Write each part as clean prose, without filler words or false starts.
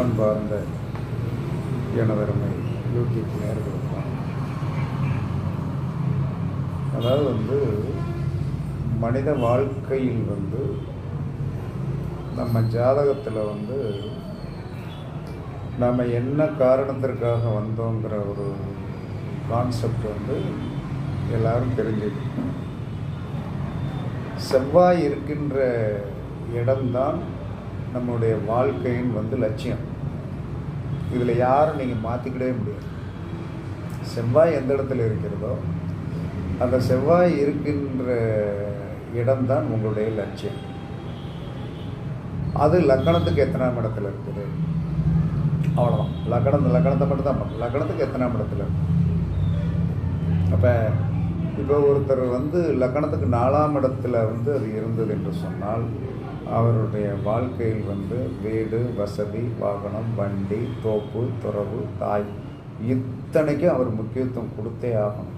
அன்பார்ந்த எனதருமை யூடியூப் நேயர்களுக்கும், அதாவது மனித வாழ்க்கையில் நம்ம ஜாதகத்தில் நம்ம என்ன காரணத்திற்காக வந்தோங்கிற ஒரு கான்செப்ட் எல்லாரும் தெரிஞ்சுக்கணும். செவ்வாய் இருக்கின்ற இடம்தான் நம்மளுடைய வாழ்க்கையின் லட்சியம். இதில் யாரும் நீங்கள் மாற்றிக்கிடவே முடியாது. செவ்வாய் எந்த இடத்துல இருக்கிறதோ அந்த செவ்வாய் இருக்கின்ற இடம்தான் உங்களுடைய லட்சியம். அது லக்கணத்துக்கு எத்தனாம் இடத்துல இருக்குது, அவ்வளோதான். லக்கணத்தை மட்டும் தான் பார்க்கணும். லக்கணத்துக்கு எத்தனாம் இடத்துல இருக்கு. அப்போ இப்போ ஒருத்தர் லக்கணத்துக்கு 4ஆம் இடத்துல அது இருந்தது என்று சொன்னால், அவருடைய வாழ்க்கையில் வீடு, வசதி, வாகனம், வண்டி, தோப்பு, துறவு, தாய், இத்தனைக்கும் அவர் முக்கியத்துவம் கொடுத்தே ஆகணும்.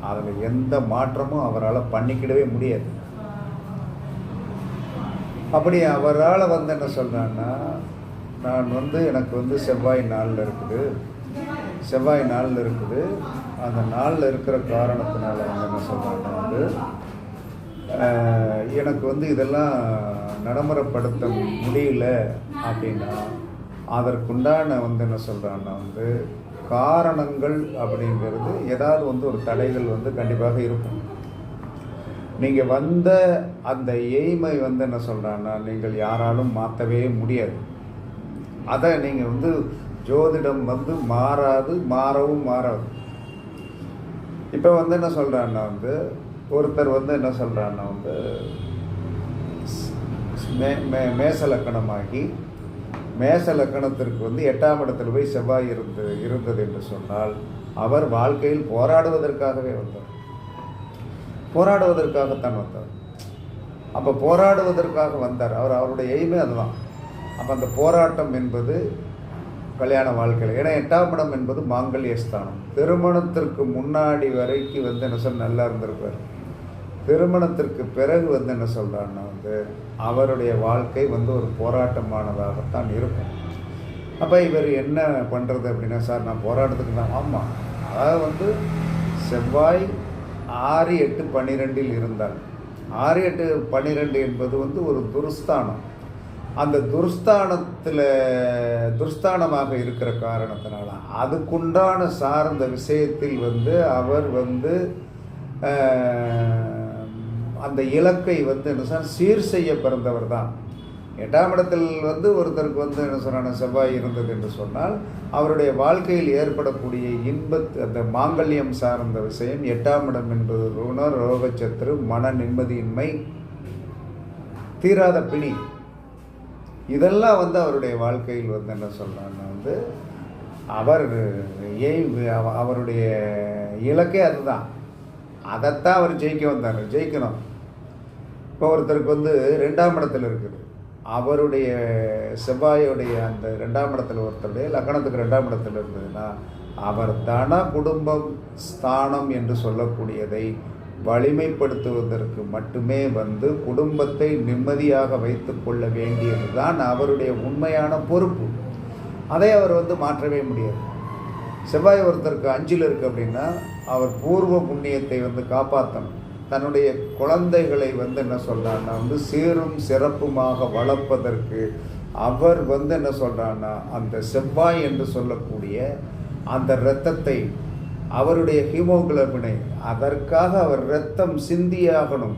அதில் எந்த மாற்றமும் அவரால் பண்ணிக்கிடவே முடியாது. அப்படி அவரால் என்ன சொல்கிறான்னா, நான் எனக்கு செவ்வாய் நாளில் இருக்குது, செவ்வாய் நாளில் இருக்குது, அந்த நாளில் இருக்கிற காரணத்தினால என்ன சொல்கிறாங்க, எனக்கு இதெல்லாம் நடைமுறைப்படுத்த முடியல அப்படின்னா, அதற்குண்டான என்ன சொல்கிறான்னா காரணங்கள் அப்படிங்கிறது ஏதாவது ஒரு தடைகள் கண்டிப்பாக இருக்கும். நீங்கள் வந்த அந்த எய்மை என்ன சொல்கிறான்னா, நீங்கள் யாராலும் மாற்றவே முடியாது. அதை நீங்கள் ஜோதிடம் மாறாது, மாறவும் மாறாது. இப்போ என்ன சொல்கிறான்னா, ஒருத்தர் என்ன சொல்கிறான்னா, மேச லக்கணமாகி மேச லக்கணத்திற்கு 8ஆம் இடத்துல போய் செவ்வாய் இருந்தது என்று சொன்னால், அவர் வாழ்க்கையில் போராடுவதற்காகவே வந்தார். போராடுவதற்காகத்தான் வந்தார். அப்போ போராடுவதற்காக வந்தார். அவருடைய எய்மே அதுதான். அப்போ அந்த போராட்டம் என்பது கல்யாண வாழ்க்கையில், ஏன்னா 8ஆம் இடம் என்பது மாங்கல்ய ஸ்தானம். திருமணத்திற்கு முன்னாடி வரைக்கும் என்ன சொல்ல நல்லா இருந்திருப்பார். திருமணத்திற்கு பிறகு என்ன சொல்கிறான்னா, அவருடைய வாழ்க்கை ஒரு போராட்டமானதாகத்தான் இருக்கும். அப்போ இவர் என்ன பண்ணுறது அப்படின்னா, சார் நான் போராட்டத்துக்கு தான். ஆமாம், அதாவது செவ்வாய் 6, 8, 12 இருந்தால், 6, 8, 12 என்பது ஒரு துர்ஸ்தானம். அந்த துர்ஸ்தானமாக இருக்கிற காரணத்தினால அதுக்குண்டான சார்ந்த விஷயத்தில் அவர் அந்த இலக்கை என்ன சீர் செய்ய பிறந்தவர் தான். 8ஆம் இடத்தில் ஒருத்தருக்கு என்ன சொல்கிறான செவ்வாய் இருந்தது என்று சொன்னால், அவருடைய வாழ்க்கையில் ஏற்படக்கூடிய அந்த மாங்கல்யம் சார்ந்த விஷயம், 8ஆம் இடம் என்பது ருணர், ரோகச்சத்ரு, மன நிம்மதியின்மை, தீராத பிணி, இதெல்லாம் அவருடைய வாழ்க்கையில் என்ன சொல்கிறான்னு அவருடைய இலக்கே அதுதான். அதைத்தான் அவர் ஜெயிக்கணும். இப்போ ஒருத்தருக்கு 2ஆம் இடத்துல இருக்குது, அவருடைய செவ்வாயுடைய அந்த 2ஆம் இடத்துல ஒருத்தருடைய லக்கணத்துக்கு 2ஆம் இடத்துல இருந்ததுன்னா, அவர் தன குடும்பம் ஸ்தானம் என்று சொல்லக்கூடியதை வலிமைப்படுத்துவதற்கு மட்டுமே குடும்பத்தை நிம்மதியாக வைத்து கொள்ள வேண்டியது தான் அவருடைய உண்மையான பொறுப்பு. அதை அவர் மாற்றவே முடியாது. செவ்வாய் ஒருத்தருக்கு 5ல் இருக்குது அப்படின்னா, அவர் பூர்வ புண்ணியத்தை காப்பாற்றணும். தன்னுடைய குழந்தைகளை என்ன சொல்கிறான்னா, சீரும் சிறப்புமாக வளர்ப்பதற்கு அவர் என்ன சொல்கிறான்னா, அந்த செவ்வாய் என்று சொல்லக்கூடிய அந்த இரத்தத்தை, அவருடைய ஹீமோகுளோபினை, அதற்காக அவர் இரத்தம் சிந்தியாகணும்,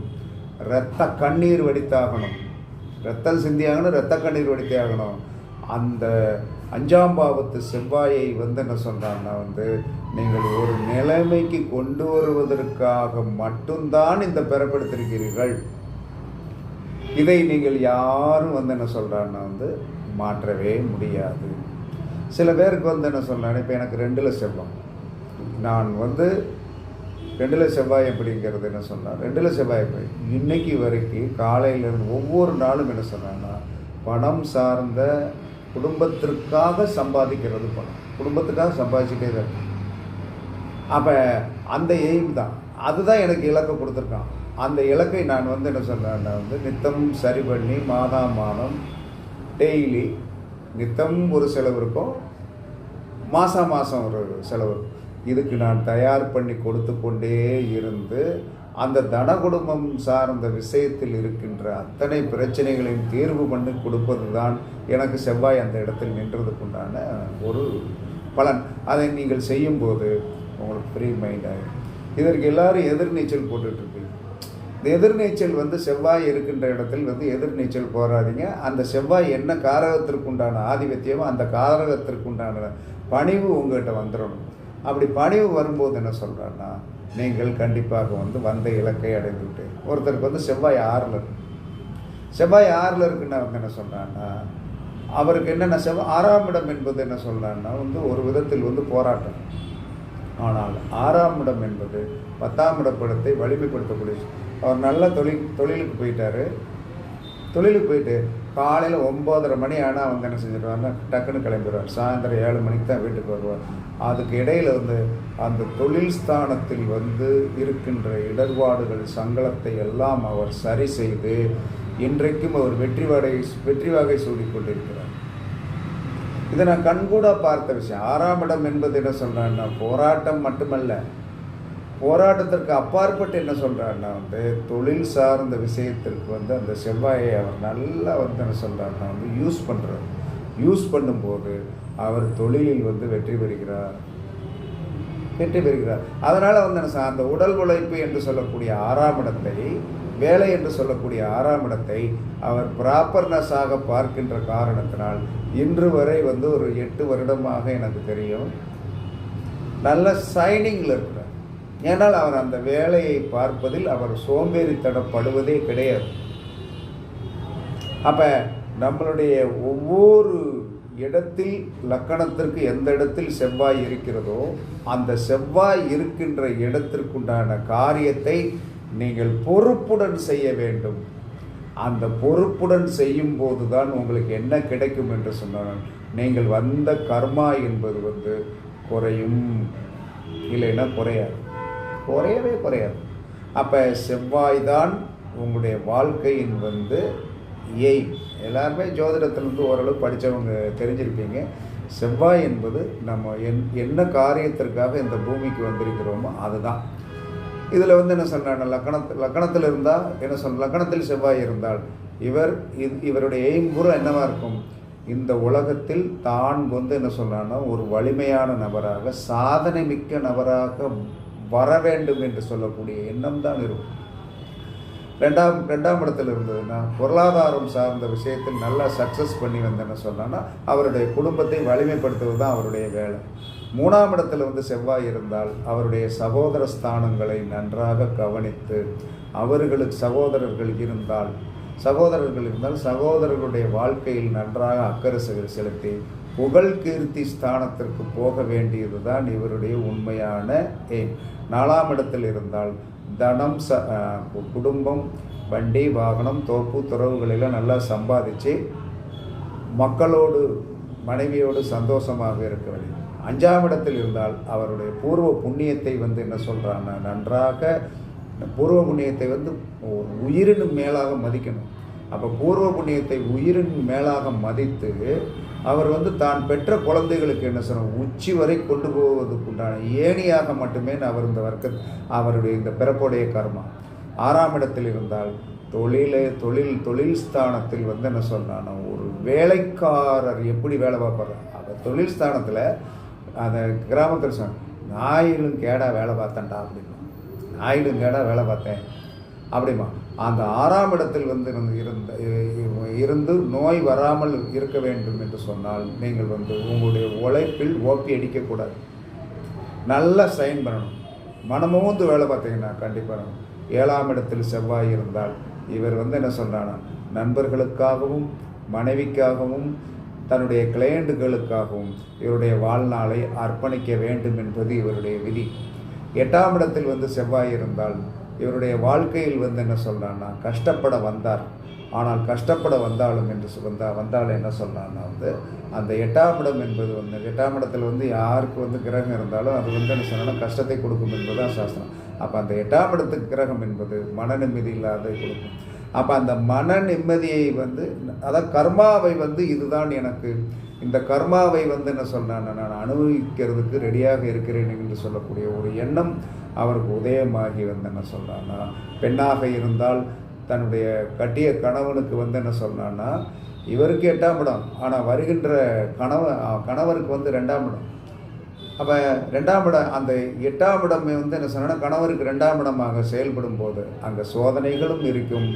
இரத்த கண்ணீர் வடித்தாகணும், இரத்தம் சிந்தியாகணும், இரத்த கண்ணீர் வடித்தாகணும். அந்த 5ஆம் பாவத்து செவ்வாயை என்ன சொல்கிறான்னா, நீங்கள் ஒரு நிலைமைக்கு கொண்டு வருவதற்காக மட்டும்தான் இந்த பிறப்பெடுத்திருக்கிறீர்கள். இதை நீங்கள் யாரும் என்ன சொல்கிறான்னா மாற்றவே முடியாது. சில பேருக்கு என்ன சொல்கிறாங்க, இப்போ எனக்கு 2ல் செவ்வாய், நான் 2ல் செவ்வாய் எப்படிங்கிறது என்ன சொன்னால், 2ல் செவ்வாய் போய் இன்னைக்கு வரைக்கும் காலையிலேருந்து ஒவ்வொரு நாளும் என்ன சொன்னான்னா, பணம் சார்ந்த குடும்பத்திற்காக சம்பாதிக்கிறது, பணம் குடும்பத்துக்காக சம்பாதிச்சுட்டே தான் இருக்கு. அப்போ அந்த எய்ம் தான், அதுதான் எனக்கு இலக்கை கொடுத்துருக்கான். அந்த இலக்கை நான் என்ன சொல்கிறேன்னா நித்தம் சரி பண்ணி மாதம் டெய்லி நித்தம் ஒரு செலவு இருக்கும், மாதம் மாதம் ஒரு செலவு இருக்கும். இதுக்கு நான் தயார் பண்ணி கொடுத்து கொண்டே இருந்து அந்த தன குடும்பம் சார்ந்த விஷயத்தில் இருக்கின்ற அத்தனை பிரச்சனைகளையும் தீர்வு பண்ணி கொடுப்பது தான் எனக்கு செவ்வாய் அந்த இடத்தில் நின்றதுக்குண்டான ஒரு பலன். அதை நீங்கள் செய்யும்போது உங்களுக்கு ஃப்ரீ மைண்ட் ஆகிடும். இதற்கு எல்லோரும் எதிர்நீச்சல் போட்டுட்ருப்பீங்க. இந்த எதிர்நீச்சல் செவ்வாய் இருக்கின்ற இடத்தில் எதிர்நீச்சல் போராடிங்க. அந்த செவ்வாய் என்ன காரகத்திற்குண்டான ஆதிபத்தியமோ அந்த காரகத்திற்குண்டான பணிவு உங்கள்கிட்ட வந்துடணும். அப்படி பணிவு வரும்போது என்ன சொல்கிறான்னா, நீங்கள் கண்டிப்பாக வந்த இலக்கை அடைந்து விட்டு. ஒருத்தருக்கு செவ்வாய் 6ல் இருக்கு. செவ்வாய் 6ல் இருக்குன்னா என்ன சொல்கிறான்னா, அவருக்கு என்னென்ன 6ஆம் இடம் என்பது என்ன சொல்கிறான்னா ஒரு விதத்தில் போராட்டம். ஆனால் 6ஆம் இடம் என்பது 10ஆம் இடப்படத்தை வலிமைப்படுத்தக்கூடிய. அவர் நல்ல தொழிலுக்கு போயிட்டார். தொழிலுக்கு போயிட்டு காலையில் 9:30 மணி ஆனால் என்ன செஞ்சிடுவார்னா டக்குன்னு கிளம்பிடுவார். சாயந்தரம் 7 மணிக்கு தான் வீட்டுக்கு வருவார். அதுக்கு இடையில் அந்த தொழில் ஸ்தானத்தில் இருக்கின்ற இடர்பாடுகள் சங்கடத்தை எல்லாம் அவர் சரி செய்து இன்றைக்கும் அவர் வெற்றி வாகை சூடிக்கொண்டிருக்கிறார். இதை நான் கண்கூட பார்த்த விஷயம். 6ஆம் இடம் என்பது என்ன சொல்கிறான்னா, போராட்டம் மட்டுமல்ல, போராட்டத்திற்கு அப்பாற்பட்டு என்ன சொல்கிறாருன்னா தொழில் சார்ந்த விஷயத்திற்கு அந்த செவ்வாயை அவர் நல்லா என்ன சொல்கிறாருன்னா யூஸ் பண்ணும்போது அவர் தொழிலில் வெற்றி பெறுகிறார். அதனால் அந்த உடல் உழைப்பு என்று சொல்லக்கூடிய 6ஆம் இடத்தை, வேலை என்று சொல்லக்கூடிய 6ஆம் இடத்தை அவர் ப்ராப்பர்னஸாக பார்க்கின்ற காரணத்தினால் இன்று வரை ஒரு 8 வருடமாக எனக்கு தெரியும் நல்ல சைனிங்கில் இருக்கிறார். ஏனால் அவர் அந்த வேலையை பார்ப்பதில் அவர் சோம்பேறித்தனப்படுவதே கிடையாது. அப்போ நம்மளுடைய ஒவ்வொரு இடத்தில் லக்கணத்திற்கு எந்த இடத்தில் செவ்வாய் இருக்கிறதோ அந்த செவ்வாய் இருக்கின்ற இடத்திற்குண்டான காரியத்தை நீங்கள் பொறுப்புடன் செய்ய வேண்டும். அந்த பொறுப்புடன் செய்யும் போது தான் உங்களுக்கு என்ன கிடைக்கும் என்று சொன்னால், நீங்கள் வந்த கர்மா என்பது குறையும், இல்லைன்னா குறையவே குறையாது. அப்போ செவ்வாய் தான் உங்களுடைய வாழ்க்கையின் எய்ம். எல்லாருமே ஜோதிடத்திலிருந்து ஓரளவு படித்தவங்க தெரிஞ்சிருப்பீங்க. செவ்வாய் என்பது நம்ம என்ன காரியத்திற்காக இந்த பூமிக்கு வந்திருக்கிறோமோ அதுதான். இதில் என்ன சொல்கிறாங்க, லக்கணத்தில் இருந்தால் என்ன லக்கணத்தில் செவ்வாய் இருந்தால் இவருடைய எய்ம் பூரா என்னவாக இருக்கும், இந்த உலகத்தில் தான் என்ன சொல்கிறான்னா ஒரு வலிமையான நபராக, சாதனை மிக்க நபராக வர வேண்டும் என்று சொல்லக்கூடிய எண்ணம் தான் இருக்கும். ரெண்டாம் இடத்துல இருந்ததுன்னா பொருளாதாரம் சார்ந்த விஷயத்தில் நல்லா சக்ஸஸ் பண்ணி என்ன சொன்னான்னா அவருடைய குடும்பத்தை வலிமைப்படுத்துவது தான் அவருடைய வேலை. 3ஆம் இடத்துல செவ்வாய் இருந்தால் அவருடைய சகோதர ஸ்தானங்களை நன்றாக கவனித்து, அவர்களுக்கு சகோதரர்கள் இருந்தால் சகோதரர்களுடைய வாழ்க்கையில் நன்றாக அக்கறை செலுத்தி புகழ் கீர்த்தி ஸ்தானத்திற்கு போக வேண்டியது தான் இவருடைய உண்மையான எய்ம். 4ஆம் இடத்தில் இருந்தால் தனம், குடும்பம், வண்டி, வாகனம், தோப்பு, துறவுகளெல்லாம் நல்லா சம்பாதிச்சு மக்களோடு மனைவியோடு சந்தோஷமாக இருக்க வேண்டும். 5ஆம் இடத்தில் இருந்தால் அவருடைய பூர்வ புண்ணியத்தை என்ன சொல்கிறான்னா நன்றாக பூர்வ புண்ணியத்தை உயிரினும் மேலாக மதிக்கணும். அப்போ பூர்வ புண்ணியத்தை உயிரின் மேலாக மதித்து அவர் தான் பெற்ற குழந்தைகளுக்கு என்ன சொல்கிறோம் உச்சி வரை கொண்டு போவதற்குண்டான ஏணியாக மட்டுமே அவர் இந்த அவருடைய இந்த பிறப்புடைய கர்மா. 6ஆம் இடத்தில் இருந்தால் தொழில் ஸ்தானத்தில் என்ன சொல்கிறான்னா ஒரு வேலைக்காரர் எப்படி வேலை பார்ப்பார், அந்த தொழில் ஸ்தானத்தில் அந்த கிராமத்தில் ஞாயிறும் கேடா வேலை பார்த்தேன்டா அப்படின்னா, ஞாயிறும் கேடா வேலை பார்த்தேன் அப்படிமா. அந்த 6ஆம் இடத்தில் இருந்து நோய் வராமல் இருக்க வேண்டும் என்று சொன்னால் நீங்கள் உங்களுடைய உழைப்பில் ஓப்பி அடிக்கக்கூடாது, நல்லா சைன் பண்ணணும், மனமோந்து வேலை பார்த்தீங்கன்னா கண்டிப்பாக. 7ஆம் இடத்தில் செவ்வாய் இருந்தால் இவர் என்ன சொல்கிறான்னா நண்பர்களுக்காகவும் மனைவிக்காகவும் தன்னுடைய கிளையண்டுகளுக்காகவும் இவருடைய வாழ்நாளை அர்ப்பணிக்க வேண்டும் என்பது இவருடைய விதி. 8ஆம் இடத்தில் செவ்வாய் இருந்தால் இவருடைய வாழ்க்கையில் என்ன சொல்கிறான்னா கஷ்டப்பட வந்தார். ஆனால் கஷ்டப்பட வந்தாலும் என்று வந்தால் என்ன சொல்கிறான்னா அந்த 8ஆம் இடம் என்பது 8ஆம் இடத்துல யாருக்கு கிரகம் இருந்தாலும் அது என்ன சொன்னால் கஷ்டத்தை கொடுக்கும் என்பதுதான் சாஸ்திரம். அப்போ அந்த 8ஆம் இடத்துக்கு கிரகம் என்பது மன நிம்மதி இல்லாத கொடுக்கும். அப்போ அந்த மன நிம்மதியை வந்து, அதாவது கர்மாவை வந்து இதுதான் எனக்கு, இந்த கர்மாவை வந்து என்ன சொல்கிறேன், நான் அனுபவிக்கிறதுக்கு ரெடியாக இருக்கிறேன் என்று சொல்லக்கூடிய ஒரு எண்ணம் அவருக்கு உதயமாகி வந்து என்ன சொல்கிறான்னா, பெண்ணாக இருந்தால் தன்னுடைய கட்டிய கணவனுக்கு வந்து என்ன சொல்கிறான்னா, இவருக்கு 8ஆம் இடம், ஆனால் வருகின்ற கணவருக்கு வந்து 2ஆம் இடம். அப்போ 2ஆம் இடம், அந்த 8ஆம் இடம் வந்து என்ன சொன்னால் கணவருக்கு 2ஆம் இடமாக செயல்படும் போது அங்கே சோதனைகளும் இருக்கும்.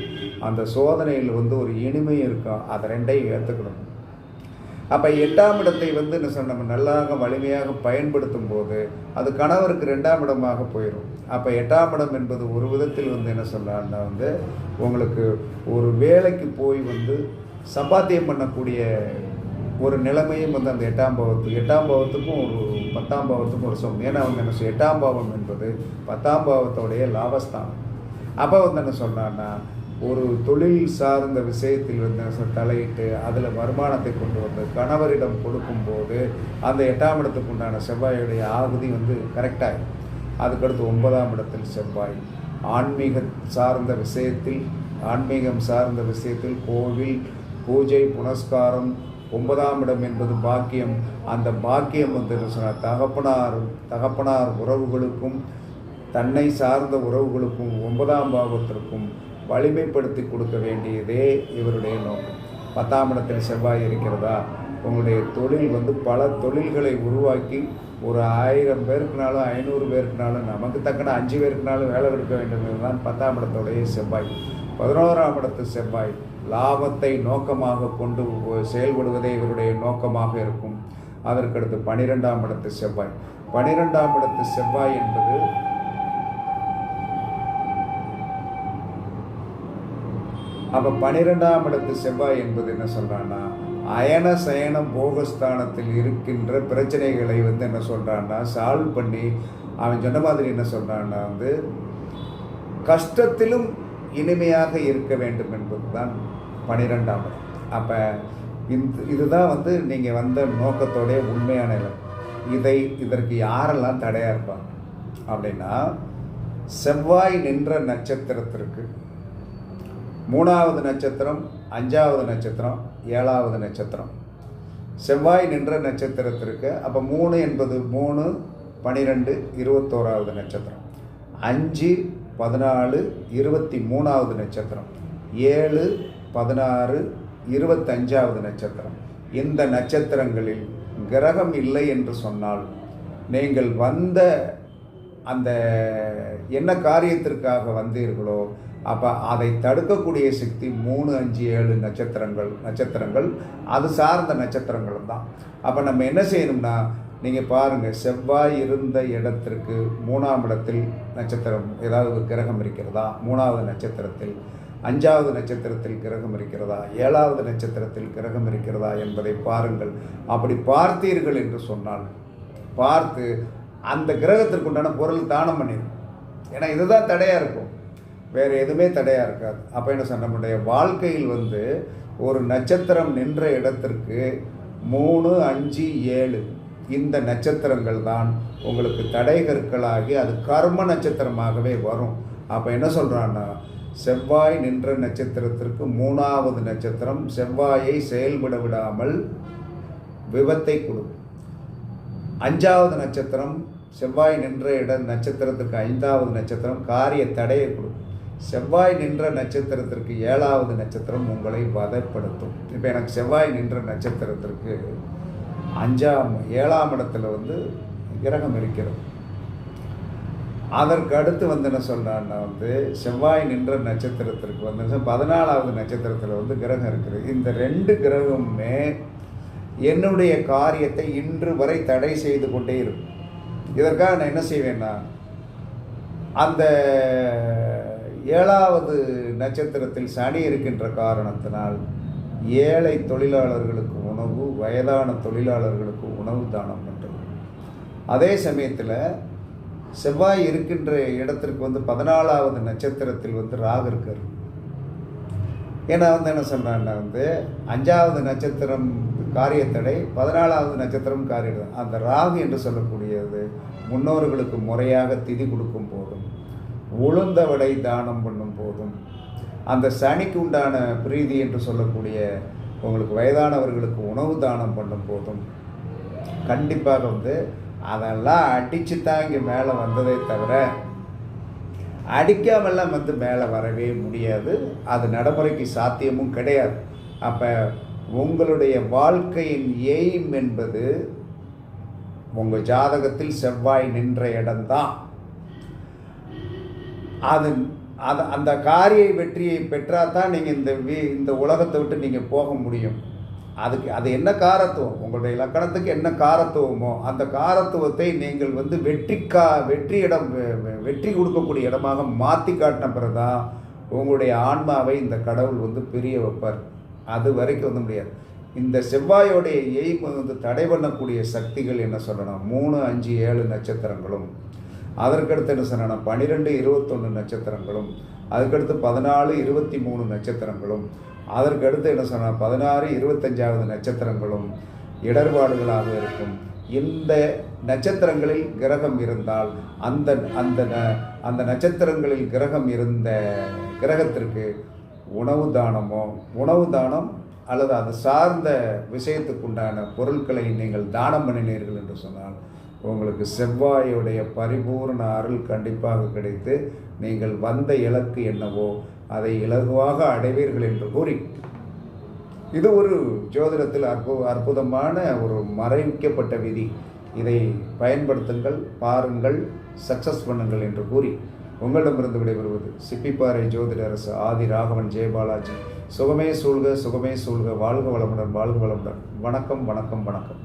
அந்த சோதனையில் வந்து ஒரு இனிமையும் இருக்கும். அதை ரெண்டையும் ஏற்றுக்கணும். அப்போ 8ஆம் இடத்தை வந்து என்ன சொன்ன நம்ம நல்லாக வலிமையாக பயன்படுத்தும் போது அது கணவருக்கு 2ஆம் இடமாக போயிடும். அப்போ 8ஆம் இடம் என்பது ஒரு விதத்தில் வந்து என்ன சொல்லலாம்னா வந்து உங்களுக்கு ஒரு வேலைக்கு போய் வந்து சம்பாத்தியம் பண்ணக்கூடிய ஒரு நிலைமையும் வந்து அந்த 8ஆம் பாவத்துக்கும் ஒரு 10ஆம் பாவத்துக்கும் ஒரு சொந்தம். ஏன்னா வந்து என்ன 8ஆம் பாவம் என்பது 10ஆம் பாவத்தோடைய லாபஸ்தானம். அப்போ வந்து என்ன சொன்னான்னா ஒரு தொழில் சார்ந்த விஷயத்தில் வந்து தலையிட்டு அதில் வருமானத்தை கொண்டு வந்து கணவரிடம் கொடுக்கும்போது அந்த 8ஆம் இடத்துக்கு உண்டான செவ்வாயுடைய ஆகுதி வந்து கரெக்டாக. அதுக்கடுத்து 9ஆம் இடத்தில் செவ்வாய் ஆன்மீகம் சார்ந்த விஷயத்தில் கோவில் பூஜை புனஸ்காரம். 9ஆம் இடம் என்பது பாக்கியம். அந்த பாக்கியம் வந்து என்ன சொன்னால் தகப்பனார் உறவுகளுக்கும் தன்னை சார்ந்த உறவுகளுக்கும் 9ஆம் பாவத்திற்கும் வலிமைப்படுத்தி கொடுக்க வேண்டியதே இவருடைய நோக்கம். 10ஆம் இடத்தில் செவ்வாய் இருக்கிறதா, உங்களுடைய தொழில் வந்து பல தொழில்களை உருவாக்கி ஒரு 1000 பேருக்குனாலும் 500 பேருக்குனாலும் நமக்கு தக்கன 5 பேருக்குனாலும் வேலை எடுக்க வேண்டும் என்பதுதான் 10ஆம் இடத்துடைய செவ்வாய். 11ஆம் இடத்து செவ்வாய் லாபத்தை நோக்கமாக கொண்டு செயல்படுவதே இவருடைய நோக்கமாக இருக்கும். அதற்கடுத்து 12ஆம் இடத்து செவ்வாய். 12ஆம் இடத்து செவ்வாய் என்பது அப்போ 12ஆம் இடத்து செவ்வாய் என்பது என்ன சொல்கிறான்னா அயன சயன போகஸ்தானத்தில் இருக்கின்ற பிரச்சனைகளை வந்து என்ன சொல்கிறான்னா சால்வ் பண்ணி அவன் சொன்ன மாதிரி என்ன சொல்கிறான்னா வந்து கஷ்டத்திலும் இனிமையாக இருக்க வேண்டும் என்பது தான் 12ஆம் இடம். அப்போ இதுதான் வந்து நீங்கள் வந்த நோக்கத்தோடைய உண்மையான இடம். இதற்கு யாரெல்லாம் தடையாக இருப்பாங்க அப்படின்னா செவ்வாய் நின்ற நட்சத்திரத்திற்கு 3வது நட்சத்திரம், 5வது நட்சத்திரம், 7வது நட்சத்திரம். செவ்வாய் நின்ற நட்சத்திரத்திற்கு அப்போ 3 என்பது 3, 12, 21வது நட்சத்திரம். 5, 14, 23வது நட்சத்திரம். 7, 16, 25வது நட்சத்திரம். இந்த நட்சத்திரங்களில் கிரகம் இல்லை என்று சொன்னால் நீங்கள் வந்த அந்த என்ன காரியத்திற்காக வந்தீர்களோ அப்போ அதை தடுக்கக்கூடிய சக்தி 3, 5, 7 நட்சத்திரங்கள் அது சார்ந்த நட்சத்திரங்களும் தான். அப்போ நம்ம என்ன செய்யணும்னா நீங்கள் பாருங்கள், செவ்வாய் இருந்த இடத்திற்கு 3ஆம் இடத்தில் நட்சத்திரம் ஏதாவது கிரகம் இருக்கிறதா, 3வது நட்சத்திரத்தில், 5வது நட்சத்திரத்தில் கிரகம் இருக்கிறதா, 7வது நட்சத்திரத்தில் கிரகம் இருக்கிறதா என்பதை பாருங்கள். அப்படி பார்த்தீர்கள் என்று சொன்னால் பார்த்து அந்த கிரகத்திற்குண்டான பொருள் தானம் பண்ணிடும். ஏன்னா இதுதான் தடையாக இருக்கும், வேறு எதுவுமே தடையாக இருக்காது. அப்போ என்ன சொன்ன நம்முடைய வாழ்க்கையில் வந்து ஒரு நட்சத்திரம் நின்ற இடத்திற்கு 3, 5, 7 இந்த நட்சத்திரங்கள் தான் உங்களுக்கு தடைகற்களாகி அது கர்ம நட்சத்திரமாகவே வரும். அப்போ என்ன சொல்கிறான்னா செவ்வாய் நின்ற நட்சத்திரத்திற்கு 3வது நட்சத்திரம் செவ்வாயை செயல்பட விடாமல் விபத்தை கொடுக்கும். 5வது நட்சத்திரம் செவ்வாய் நின்ற நட்சத்திரத்திற்கு 5வது நட்சத்திரம் காரிய தடையை கொடுக்கும். செவ்வாய் நின்ற நட்சத்திரத்திற்கு 7வது நட்சத்திரம் உங்களை வதைப்படுத்தும். இப்போ எனக்கு செவ்வாய் நின்ற நட்சத்திரத்திற்கு 7ஆம் இடத்துல வந்து கிரகம் இருக்கிறது. அதற்கு அடுத்து வந்து என்ன சொல்கிறான்னா வந்து செவ்வாய் நின்ற நட்சத்திரத்திற்கு வந்து 14வது நட்சத்திரத்தில் வந்து கிரகம் இருக்குது. இந்த 2 கிரகமுமே என்னுடைய காரியத்தை இன்று வரை தடை செய்து கொண்டே இருக்கும். இதற்காக நான் என்ன செய்வேன்னா அந்த 7வது நட்சத்திரத்தில் சனி இருக்கின்ற காரணத்தினால் ஏழை தொழிலாளர்களுக்கு உணவு, வயதான தொழிலாளர்களுக்கு உணவு தானம் பண்ணுறது. அதே சமயத்தில் செவ்வாய் இருக்கின்ற இடத்திற்கு வந்து 14வது நட்சத்திரத்தில் வந்து ராகு இருக்கார். ஏன்னா வந்து என்ன சொல்கிறாங்கன்னா வந்து 5வது நட்சத்திரம் காரியத்தடை, 14வது நட்சத்திரம் காரியம். அந்த ராகு என்று சொல்லக்கூடியது முன்னோர்களுக்கு முறையாக திதி கொடுக்கும் போதும், உளுந்த வடை தானம் பண்ணும் போதும், அந்த சனிக்கு உண்டான பிரீதி என்று சொல்லக்கூடிய உங்களுக்கு வயதானவர்களுக்கு உணவு தானம் பண்ணும் போதும் கண்டிப்பாக வந்து அதெல்லாம் அடித்து தான் இங்கே மேலே வந்ததே தவிர அடிக்காமல்லாம் வந்து மேலே வரவே முடியாது. அது நடைமுறைக்கு சாத்தியமும் கிடையாது. அப்போ உங்களுடைய வாழ்க்கையின் எய்ம் என்பது உங்கள் ஜாதகத்தில் செவ்வாய் நின்ற இடம்தான். அது அந்த காரிய வெற்றியை பெற்றால் தான் நீங்கள் இந்த உலகத்தை விட்டு நீங்கள் போக முடியும். அது என்ன காரத்துவம், உங்களுடைய லக்கணத்துக்கு என்ன காரத்துவமோ அந்த காரத்துவத்தை நீங்கள் வந்து வெற்றி கொடுக்கக்கூடிய இடமாக மாற்றி காட்டின பிறகுதான் உங்களுடைய ஆன்மாவை இந்த கடவுள் வந்து பிரிய வைப்பார். அது வரைக்கும் வந்து முடியாது. இந்த செவ்வாயோடைய எய்ம் வந்து தடை பண்ணக்கூடிய சக்திகள் என்ன சொல்லணும், 3, 5, 7 நட்சத்திரங்களும், அதற்கடுத்து என்ன சொல்லணும் 12, 21 நட்சத்திரங்களும், அதுக்கடுத்து 14, 23 நட்சத்திரங்களும், அதற்கடுத்து என்ன சொன்னால் 16, 25வது நட்சத்திரங்களும் இடர்பாடுகளாக இருக்கும். இந்த நட்சத்திரங்களில் கிரகம் இருந்தால் அந்த நட்சத்திரங்களில் கிரகம் இருந்த கிரகத்திற்கு உணவு தானம் அல்லது அது சார்ந்த விஷயத்துக்குண்டான பொருட்களை நீங்கள் தானம் பண்ணினீர்கள் என்று சொன்னால் உங்களுக்கு செவ்வாயுடைய பரிபூர்ண அருள் கண்டிப்பாக கிடைத்து நீங்கள் வந்த இலக்கு என்னவோ அதை இலகுவாக அடைவீர்கள் என்று கூறி, இது ஒரு ஜோதிடத்தில் அற்புதமான ஒரு மறைக்கப்பட்ட விதி. இதை பயன்படுத்துங்கள், பாருங்கள், சக்சஸ் பண்ணுங்கள் என்று கூறி உங்களிடமிருந்து விடைபெறுவது சிப்பிப்பாறை ஜோதிடரசு ஆதி ராகவன் ஜெயபாலாஜி. சுகமே சூழ்க, சுகமே சூழ்க. வாழ்க வளமுடன், வாழ்க வளமுடன். வணக்கம், வணக்கம், வணக்கம்.